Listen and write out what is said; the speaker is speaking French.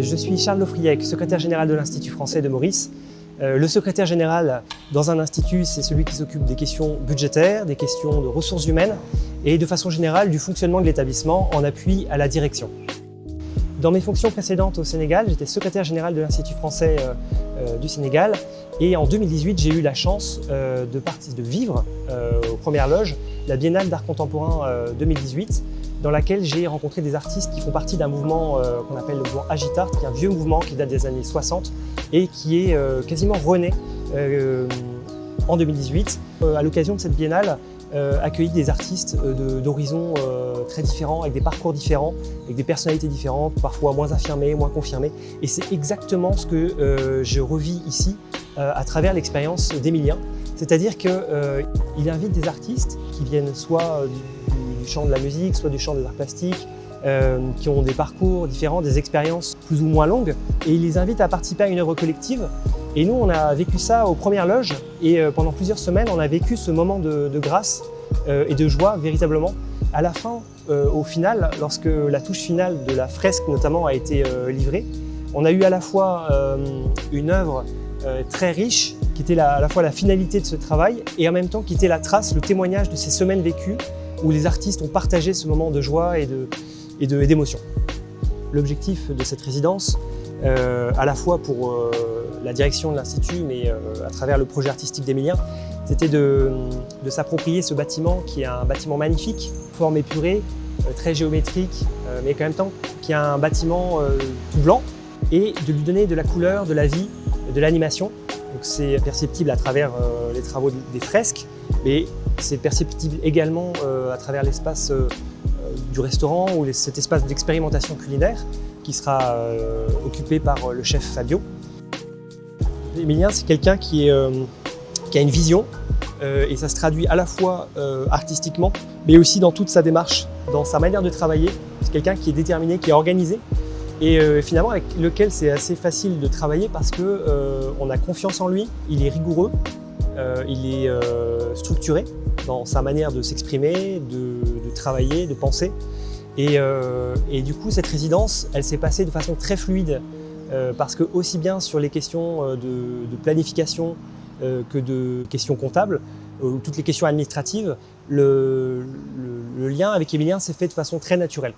Je suis Charles Lofriec, secrétaire général de l'Institut français de Maurice. Le secrétaire général dans un institut, c'est celui qui s'occupe des questions budgétaires, des questions de ressources humaines et de façon générale du fonctionnement de l'établissement en appui à la direction. Dans mes fonctions précédentes au Sénégal, j'étais secrétaire général de l'Institut français du Sénégal et en 2018, j'ai eu la chance de vivre aux Premières Loges la Biennale d'art contemporain 2018 dans laquelle j'ai rencontré des artistes qui font partie d'un mouvement qu'on appelle le mouvement Agitart, qui est un vieux mouvement qui date des années 60 et qui est quasiment rené en 2018. À l'occasion de cette biennale, accueilli des artistes d'horizons très différents, avec des parcours différents, avec des personnalités différentes, parfois moins affirmées, moins confirmées. Et c'est exactement ce que je revis ici à travers l'expérience d'Emilien. C'est-à-dire qu'il invite des artistes qui viennent soit du champ de la musique, soit du champ des arts plastiques, qui ont des parcours différents, des expériences plus ou moins longues, et il les invite à participer à une œuvre collective. Et nous, on a vécu ça aux Premières Loges, et pendant plusieurs semaines, on a vécu ce moment de grâce et de joie, véritablement. À la fin, au final, lorsque la touche finale de la fresque, notamment, a été livrée, on a eu à la fois une œuvre très riche, qui était à la fois la finalité de ce travail, et en même temps qui était la trace, le témoignage de ces semaines vécues, où les artistes ont partagé ce moment de joie et d'émotion. L'objectif de cette résidence, à la fois pour la direction de l'Institut, mais à travers le projet artistique d'Emilien, c'était de s'approprier ce bâtiment qui est un bâtiment magnifique, forme épurée, très géométrique, mais en même temps qui est un bâtiment tout blanc, et de lui donner de la couleur, de la vie, de l'animation. Donc c'est perceptible à travers les travaux des fresques, mais c'est perceptible également à travers l'espace du restaurant ou cet espace d'expérimentation culinaire qui sera occupé par le chef Fabio. Emilien, c'est quelqu'un qui a une vision et ça se traduit à la fois artistiquement, mais aussi dans toute sa démarche, dans sa manière de travailler. C'est quelqu'un qui est déterminé, qui est organisé et finalement avec lequel c'est assez facile de travailler parce qu'on a confiance en lui, il est rigoureux, il est structuré dans sa manière de s'exprimer, de travailler, de penser. Et du coup, cette résidence, elle s'est passée de façon très fluide parce que aussi bien sur les questions de planification que de questions comptables, ou toutes les questions administratives, le lien avec Emilien s'est fait de façon très naturelle.